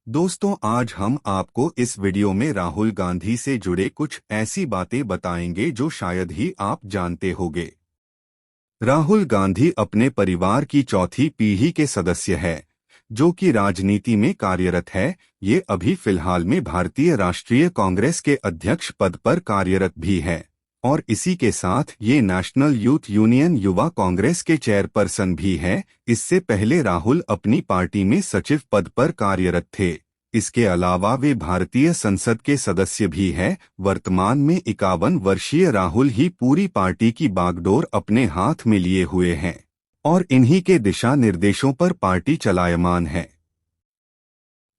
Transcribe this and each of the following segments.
दोस्तों, आज हम आपको इस वीडियो में राहुल गांधी से जुड़े कुछ ऐसी बातें बताएंगे जो शायद ही आप जानते होंगे। राहुल गांधी अपने परिवार की चौथी पीढ़ी के सदस्य है जो कि राजनीति में कार्यरत है। ये अभी फिलहाल में भारतीय राष्ट्रीय कांग्रेस के अध्यक्ष पद पर कार्यरत भी है और इसी के साथ ये नेशनल यूथ यूनियन युवा कांग्रेस के चेयरपर्सन भी है। इससे पहले राहुल अपनी पार्टी में सचिव पद पर कार्यरत थे। इसके अलावा वे भारतीय संसद के सदस्य भी हैं। वर्तमान में 51 वर्षीय राहुल ही पूरी पार्टी की बागडोर अपने हाथ में लिए हुए हैं और इन्हीं के दिशा निर्देशों पर पार्टी चलायमान है।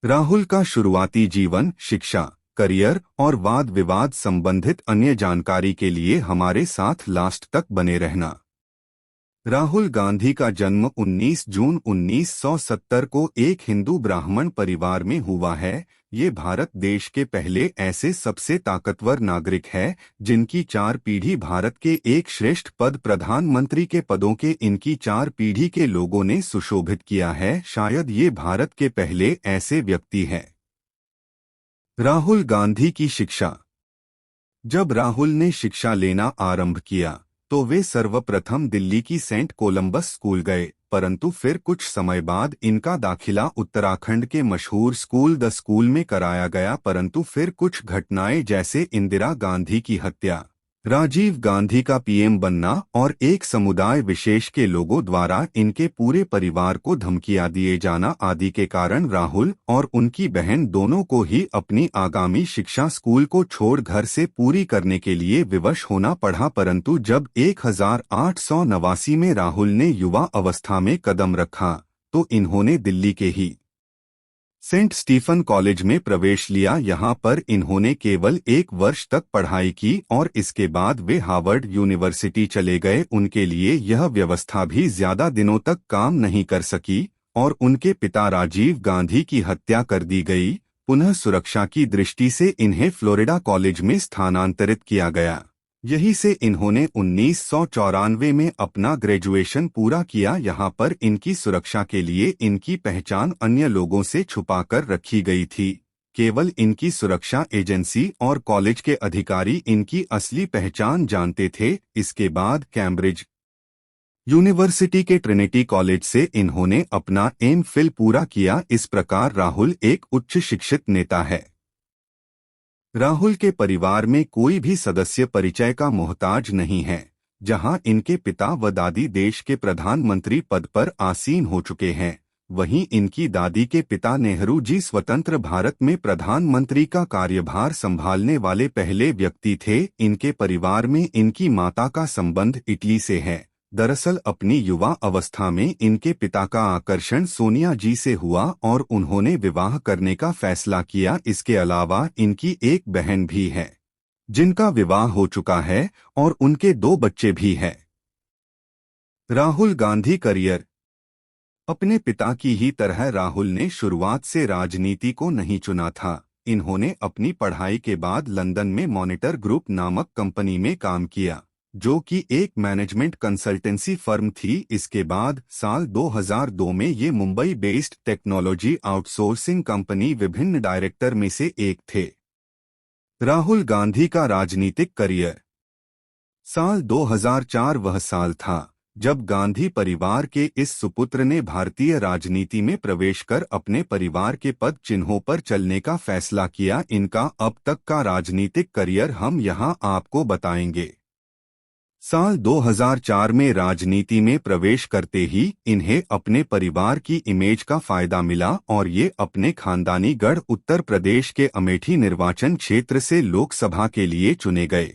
राहुल का शुरुआती जीवन, शिक्षा, करियर और वाद विवाद संबंधित अन्य जानकारी के लिए हमारे साथ लास्ट तक बने रहना। राहुल गांधी का जन्म 19 जून 1970 को एक हिंदू ब्राह्मण परिवार में हुआ है। ये भारत देश के पहले ऐसे सबसे ताकतवर नागरिक है जिनकी 4 पीढ़ी भारत के एक श्रेष्ठ पद प्रधानमंत्री के पदों के इनकी 4 पीढ़ी के लोगों ने सुशोभित किया है। शायद ये भारत के पहले ऐसे व्यक्ति हैं। राहुल गांधी की शिक्षा। जब राहुल ने शिक्षा लेना आरंभ किया तो वे सर्वप्रथम दिल्ली की सेंट कोलंबस स्कूल गए, परंतु फिर कुछ समय बाद इनका दाखिला उत्तराखंड के मशहूर स्कूल द स्कूल में कराया गया। परंतु फिर कुछ घटनाएं जैसे इंदिरा गांधी की हत्या, राजीव गांधी का पीएम बनना और एक समुदाय विशेष के लोगों द्वारा इनके पूरे परिवार को धमकियां दिए जाना आदि के कारण राहुल और उनकी बहन दोनों को ही अपनी आगामी शिक्षा स्कूल को छोड़ घर से पूरी करने के लिए विवश होना पड़ा। परंतु जब 1889 में राहुल ने युवा अवस्था में कदम रखा तो इन्होंने दिल्ली के ही सेंट स्टीफन कॉलेज में प्रवेश लिया। यहाँ पर इन्होंने केवल 1 वर्ष तक पढ़ाई की और इसके बाद वे हार्वर्ड यूनिवर्सिटी चले गए। उनके लिए यह व्यवस्था भी ज्यादा दिनों तक काम नहीं कर सकी और उनके पिता राजीव गांधी की हत्या कर दी गई। पुनः सुरक्षा की दृष्टि से इन्हें फ्लोरिडा कॉलेज में स्थानांतरित किया गया। यहीं से इन्होंने 1994 में अपना ग्रेजुएशन पूरा किया। यहाँ पर इनकी सुरक्षा के लिए इनकी पहचान अन्य लोगों से छुपाकर रखी गई थी। केवल इनकी सुरक्षा एजेंसी और कॉलेज के अधिकारी इनकी असली पहचान जानते थे। इसके बाद कैम्ब्रिज यूनिवर्सिटी के ट्रिनिटी कॉलेज से इन्होंने अपना एम.फिल पूरा किया। इस प्रकार राहुल एक उच्च शिक्षित नेता है। राहुल के परिवार में कोई भी सदस्य परिचय का मोहताज नहीं है। जहां इनके पिता व दादी देश के प्रधानमंत्री पद पर आसीन हो चुके हैं, वहीं इनकी दादी के पिता नेहरू जी स्वतंत्र भारत में प्रधानमंत्री का कार्यभार संभालने वाले पहले व्यक्ति थे। इनके परिवार में इनकी माता का संबंध इटली से है। दरअसल अपनी युवा अवस्था में इनके पिता का आकर्षण सोनिया जी से हुआ और उन्होंने विवाह करने का फैसला किया। इसके अलावा इनकी एक बहन भी है जिनका विवाह हो चुका है और उनके 2 बच्चे भी हैं। राहुल गांधी करियर। अपने पिता की ही तरह राहुल ने शुरुआत से राजनीति को नहीं चुना था। इन्होंने अपनी पढ़ाई के बाद लंदन में मॉनिटर ग्रुप नामक कंपनी में काम किया जो कि एक मैनेजमेंट कंसल्टेंसी फर्म थी। इसके बाद साल 2002 में ये Mumbai based technology outsourcing company विभिन्न डायरेक्टर में से एक थे। राहुल गांधी का राजनीतिक करियर। साल 2004 वह साल था जब गांधी परिवार के इस सुपुत्र ने भारतीय राजनीति में प्रवेश कर अपने परिवार के पद चिन्हों पर चलने का फैसला किया। इनका अब तक का राजनीतिक करियर हम यहां आपको बताएंगे। साल 2004 में राजनीति में प्रवेश करते ही इन्हें अपने परिवार की इमेज का फायदा मिला और ये अपने खानदानी गढ़ उत्तर प्रदेश के अमेठी निर्वाचन क्षेत्र से लोकसभा के लिए चुने गए।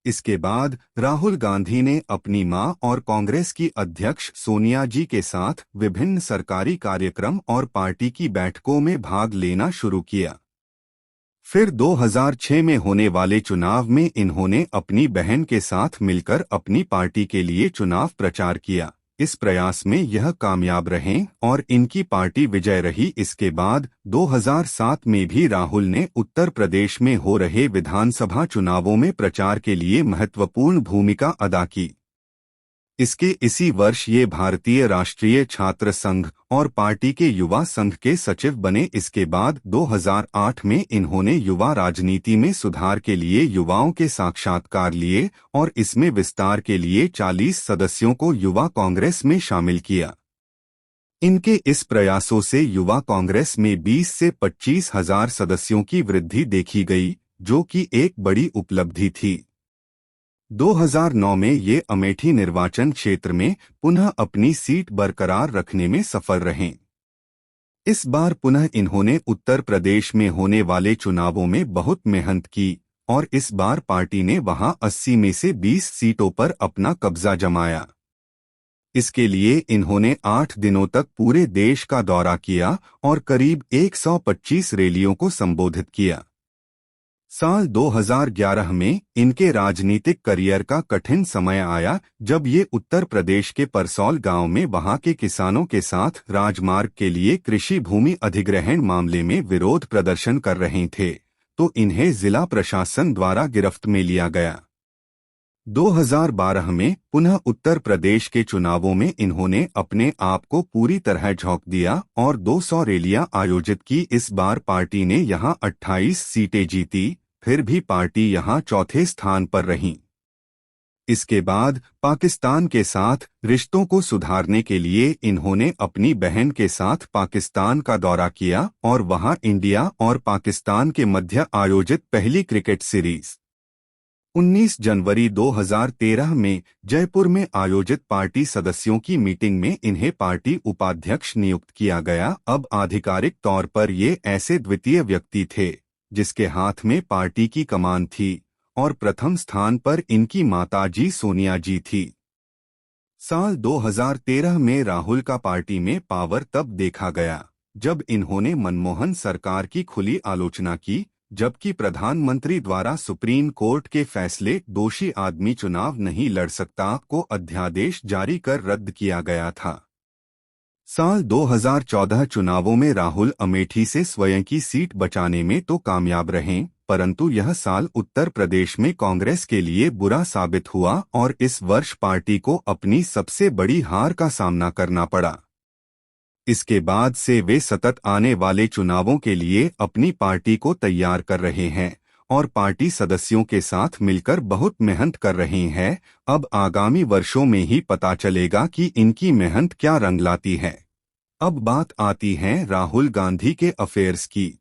इसके बाद राहुल गांधी ने अपनी मां और कांग्रेस की अध्यक्ष सोनिया जी के साथ विभिन्न सरकारी कार्यक्रम और पार्टी की बैठकों में भाग लेना शुरू किया। फिर 2006 में होने वाले चुनाव में इन्होंने अपनी बहन के साथ मिलकर अपनी पार्टी के लिए चुनाव प्रचार किया। इस प्रयास में यह कामयाब रहे और इनकी पार्टी विजय रही। इसके बाद 2007 में भी राहुल ने उत्तर प्रदेश में हो रहे विधानसभा चुनावों में प्रचार के लिए महत्वपूर्ण भूमिका अदा की। इसके इसी वर्ष ये भारतीय राष्ट्रीय छात्र संघ और पार्टी के युवा संघ के सचिव बने। इसके बाद 2008 में इन्होंने युवा राजनीति में सुधार के लिए युवाओं के साक्षात्कार लिए और इसमें विस्तार के लिए 40 सदस्यों को युवा कांग्रेस में शामिल किया। इनके इस प्रयासों से युवा कांग्रेस में 20 से 25 हजार सदस्यों की वृद्धि देखी गई, जो कि एक बड़ी उपलब्धि थी। 2009 में ये अमेठी निर्वाचन क्षेत्र में पुनः अपनी सीट बरकरार रखने में सफल रहे। इस बार पुनः इन्होंने उत्तर प्रदेश में होने वाले चुनावों में बहुत मेहनत की और इस बार पार्टी ने वहां 80 में से 20 सीटों पर अपना कब्जा जमाया। इसके लिए इन्होंने 8 दिनों तक पूरे देश का दौरा किया और करीब 125 रैलियों को संबोधित किया। साल 2011 में इनके राजनीतिक करियर का कठिन समय आया, जब ये उत्तर प्रदेश के परसौल गांव में वहां के किसानों के साथ राजमार्ग के लिए कृषि भूमि अधिग्रहण मामले में विरोध प्रदर्शन कर रहे थे, तो इन्हें जिला प्रशासन द्वारा गिरफ्त में लिया गया। 2012 में पुनः उत्तर प्रदेश के चुनावों में इन्होंने अपने आप को पूरी तरह झोंक दिया और 200 रैलियां आयोजित की। इस बार पार्टी ने यहां 28 सीटें जीती, फिर भी पार्टी यहां चौथे स्थान पर रही। इसके बाद पाकिस्तान के साथ रिश्तों को सुधारने के लिए इन्होंने अपनी बहन के साथ पाकिस्तान का दौरा किया और वहां इंडिया और पाकिस्तान के मध्य आयोजित पहली क्रिकेट सीरीज 19 जनवरी 2013 में जयपुर में आयोजित पार्टी सदस्यों की मीटिंग में इन्हें पार्टी उपाध्यक्ष नियुक्त किया गया। अब आधिकारिक तौर पर ये ऐसे द्वितीय व्यक्ति थे जिसके हाथ में पार्टी की कमान थी और प्रथम स्थान पर इनकी माताजी सोनिया जी थी। साल 2013 में राहुल का पार्टी में पावर तब देखा गया जब इन्होंने मनमोहन सरकार की खुली आलोचना की, जबकि प्रधानमंत्री द्वारा सुप्रीम कोर्ट के फैसले दोषी आदमी चुनाव नहीं लड़ सकता को अध्यादेश जारी कर रद्द किया गया था। साल 2014 चुनावों में राहुल अमेठी से स्वयं की सीट बचाने में तो कामयाब रहे, परंतु यह साल उत्तर प्रदेश में कांग्रेस के लिए बुरा साबित हुआ और इस वर्ष पार्टी को अपनी सबसे बड़ी हार का सामना करना पड़ा। इसके बाद से वे सतत आने वाले चुनावों के लिए अपनी पार्टी को तैयार कर रहे हैं और पार्टी सदस्यों के साथ मिलकर बहुत मेहनत कर रहे हैं। अब आगामी वर्षों में ही पता चलेगा कि इनकी मेहनत क्या रंग लाती है। अब बात आती है राहुल गांधी के अफेयर्स की।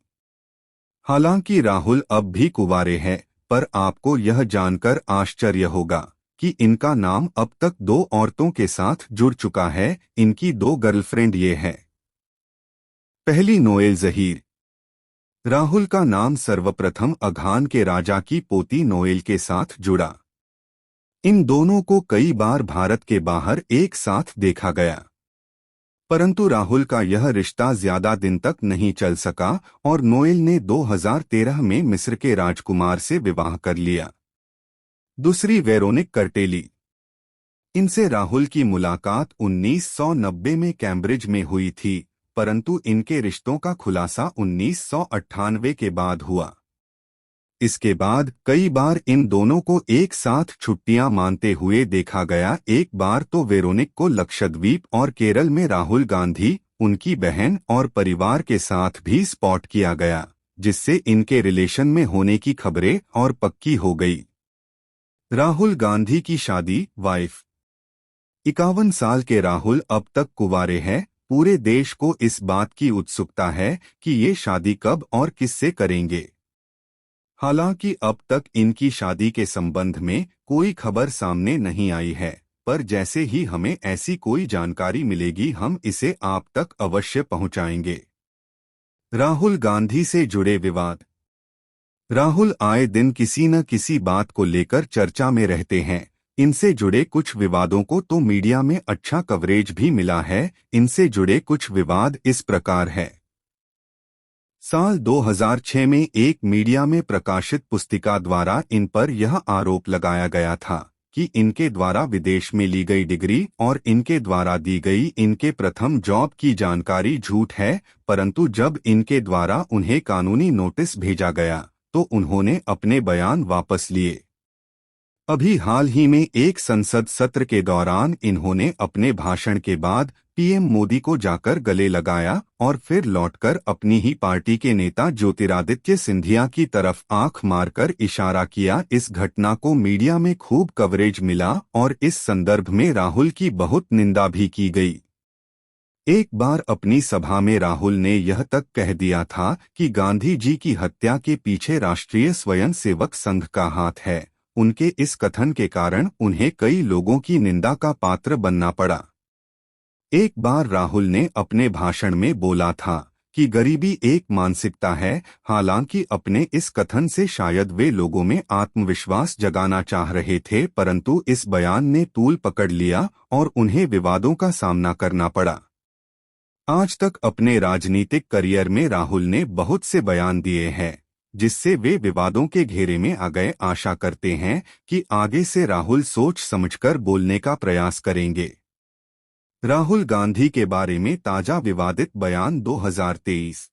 हालांकि राहुल अब भी कुंवारे हैं, पर आपको यह जानकर आश्चर्य होगा कि इनका नाम अब तक 2 औरतों के साथ जुड़ चुका है। इनकी 2 गर्लफ्रेंड ये हैं। पहली नोएल जहीर। राहुल का नाम सर्वप्रथम अघान के राजा की पोती नोएल के साथ जुड़ा। इन दोनों को कई बार भारत के बाहर एक साथ देखा गया, परंतु राहुल का यह रिश्ता ज्यादा दिन तक नहीं चल सका और नोएल ने 2013 में मिस्र के राजकुमार से विवाह कर लिया। दूसरी वेरोनिक कर्टेली। इनसे राहुल की मुलाकात 1990 में कैम्ब्रिज में हुई थी, परंतु इनके रिश्तों का खुलासा 1998 के बाद हुआ। इसके बाद कई बार इन दोनों को एक साथ छुट्टियां मानते हुए देखा गया। एक बार तो वेरोनिक को लक्षद्वीप और केरल में राहुल गांधी, उनकी बहन और परिवार के साथ भी स्पॉट किया गया, जिससे इनके रिलेशन में होने की खबरें और पक्की हो गई। राहुल गांधी की शादी, वाइफ। 51 साल के राहुल अब तक कुंवारे हैं। पूरे देश को इस बात की उत्सुकता है कि ये शादी कब और किससे करेंगे। हालांकि अब तक इनकी शादी के संबंध में कोई खबर सामने नहीं आई है, पर जैसे ही हमें ऐसी कोई जानकारी मिलेगी हम इसे आप तक अवश्य पहुंचाएंगे। राहुल गांधी से जुड़े विवाद। राहुल आए दिन किसी न किसी बात को लेकर चर्चा में रहते हैं। इनसे जुड़े कुछ विवादों को तो मीडिया में अच्छा कवरेज भी मिला है। इनसे जुड़े कुछ विवाद इस प्रकार है। साल 2006 में एक मीडिया में प्रकाशित पुस्तिका द्वारा इन पर यह आरोप लगाया गया था कि इनके द्वारा विदेश में ली गई डिग्री और इनके द्वारा दी गई इनके प्रथम जॉब की जानकारी झूठ है, परंतु जब इनके द्वारा उन्हें कानूनी नोटिस भेजा गया तो उन्होंने अपने बयान वापस लिए। अभी हाल ही में एक संसद सत्र के दौरान इन्होंने अपने भाषण के बाद पीएम मोदी को जाकर गले लगाया और फिर लौटकर अपनी ही पार्टी के नेता ज्योतिरादित्य सिंधिया की तरफ आंख मारकर इशारा किया। इस घटना को मीडिया में खूब कवरेज मिला और इस संदर्भ में राहुल की बहुत निंदा भी की गई। एक बार अपनी सभा में राहुल ने यह तक कह दिया था कि गांधी जी की हत्या के पीछे राष्ट्रीय स्वयंसेवक संघ का हाथ है। उनके इस कथन के कारण उन्हें कई लोगों की निंदा का पात्र बनना पड़ा। एक बार राहुल ने अपने भाषण में बोला था कि गरीबी एक मानसिकता है। हालांकि अपने इस कथन से शायद वे लोगों में आत्मविश्वास जगाना चाह रहे थे, परंतु इस बयान ने तूल पकड़ लिया और उन्हें विवादों का सामना करना पड़ा। आज तक अपने राजनीतिक करियर में राहुल ने बहुत से बयान दिए हैं जिससे वे विवादों के घेरे में आ गए। आशा करते हैं कि आगे से राहुल सोच समझकर बोलने का प्रयास करेंगे। राहुल गांधी के बारे में ताजा विवादित बयान 2023।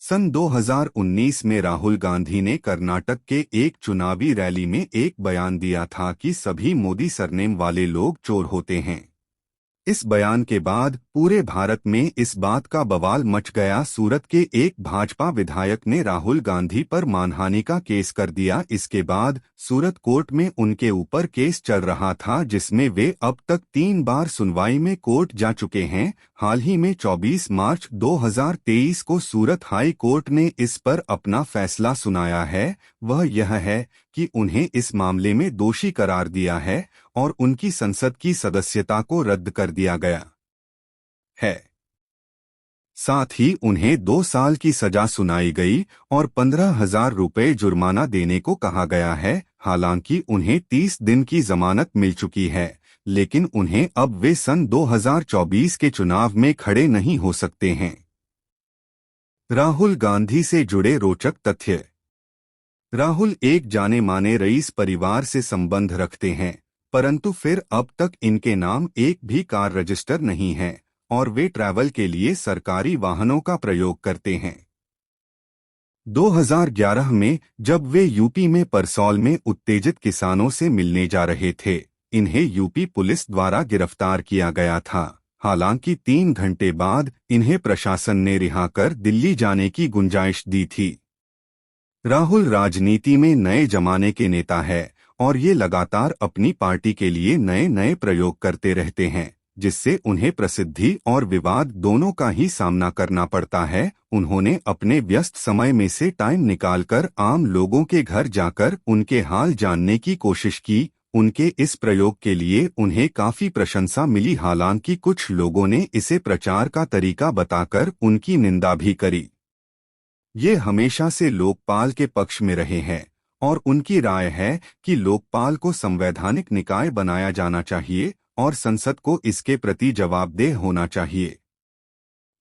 सन 2019 में राहुल गांधी ने कर्नाटक के एक चुनावी रैली में एक बयान दिया था कि सभी मोदी सरनेम वाले लोग चोर होते हैं। इस बयान के बाद पूरे भारत में इस बात का बवाल मच गया। सूरत के एक भाजपा विधायक ने राहुल गांधी पर मानहानि का केस कर दिया। इसके बाद सूरत कोर्ट में उनके ऊपर केस चल रहा था जिसमें वे अब तक 3 बार सुनवाई में कोर्ट जा चुके हैं। हाल ही में 24 मार्च 2023 को सूरत हाई कोर्ट ने इस पर अपना फैसला सुनाया है। वह यह है कि उन्हें इस मामले में दोषी करार दिया है और उनकी संसद की सदस्यता को रद्द कर दिया गया है। साथ ही उन्हें 2 साल की सजा सुनाई गई और 15,000 रुपये जुर्माना देने को कहा गया है। हालांकि उन्हें 30 दिन की जमानत मिल चुकी है, लेकिन उन्हें अब वे सन 2024 के चुनाव में खड़े नहीं हो सकते हैं। राहुल गांधी से जुड़े रोचक तथ्य। राहुल एक जाने माने रईस परिवार से संबंध रखते हैं, परंतु फिर अब तक इनके नाम एक भी कार रजिस्टर नहीं है और वे ट्रैवल के लिए सरकारी वाहनों का प्रयोग करते हैं। 2011 में जब वे यूपी में परसौल में उत्तेजित किसानों से मिलने जा रहे थे, इन्हें यूपी पुलिस द्वारा गिरफ्तार किया गया था। हालांकि 3 घंटे बाद इन्हें प्रशासन ने रिहा कर दिल्ली जाने की गुंजाइश दी थी। राहुल राजनीति में नए जमाने के नेता है और ये लगातार अपनी पार्टी के लिए नए नए प्रयोग करते रहते हैं, जिससे उन्हें प्रसिद्धि और विवाद दोनों का ही सामना करना पड़ता है। उन्होंने अपने व्यस्त समय में से टाइम निकालकर आम लोगों के घर जाकर उनके हाल जानने की कोशिश की। उनके इस प्रयोग के लिए उन्हें काफी प्रशंसा मिली। हालांकि कुछ लोगों ने इसे प्रचार का तरीका बताकर उनकी निंदा भी करी। ये हमेशा से लोकपाल के पक्ष में रहे हैं और उनकी राय है कि लोकपाल को संवैधानिक निकाय बनाया जाना चाहिए और संसद को इसके प्रति जवाबदेह होना चाहिए।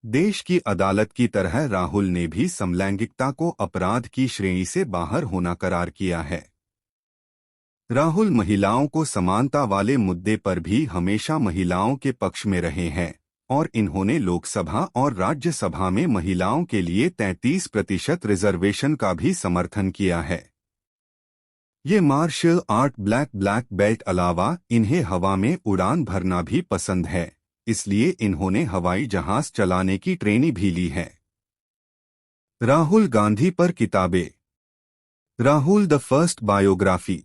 देश की अदालत की तरह राहुल ने भी समलैंगिकता को अपराध की श्रेणी से बाहर होना करार किया है। राहुल महिलाओं को समानता वाले मुद्दे पर भी हमेशा महिलाओं के पक्ष में रहे हैं और इन्होंने लोकसभा और राज्यसभा में महिलाओं के लिए 33% रिजर्वेशन का भी समर्थन किया है। ये मार्शल आर्ट ब्लैक बेल्ट अलावा इन्हें हवा में उड़ान भरना भी पसंद है, इसलिए इन्होंने हवाई जहाज चलाने की ट्रेनिंग भी ली है। राहुल गांधी पर किताबें। Rahul the first biography.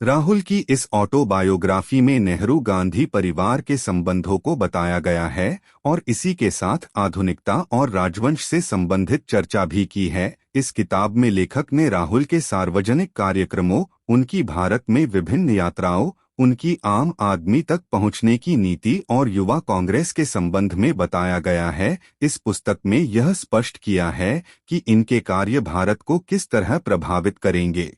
Rahul की इस ऑटोबायोग्राफी में नेहरू गांधी परिवार के संबंधों को बताया गया है और इसी के साथ आधुनिकता और राजवंश से संबंधित चर्चा भी की है। इस किताब में लेखक ने राहुल के सार्वजनिक कार्यक्रमों, उनकी भारत में विभिन्न यात्राओं, उनकी आम आदमी तक पहुंचने की नीति और युवा कांग्रेस के संबंध में बताया गया है। इस पुस्तक में यह स्पष्ट किया है कि इनके कार्य भारत को किस तरह प्रभावित करेंगे।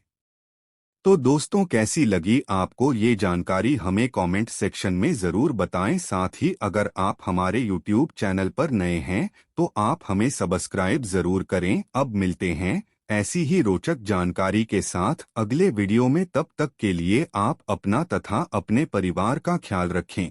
तो दोस्तों, कैसी लगी आपको ये जानकारी हमें कमेंट सेक्शन में ज़रूर बताएं। साथ ही अगर आप हमारे YouTube चैनल पर नए हैं तो आप हमें सब्सक्राइब ज़रूर करें। अब मिलते हैं ऐसी ही रोचक जानकारी के साथ अगले वीडियो में। तब तक के लिए आप अपना तथा अपने परिवार का ख्याल रखें।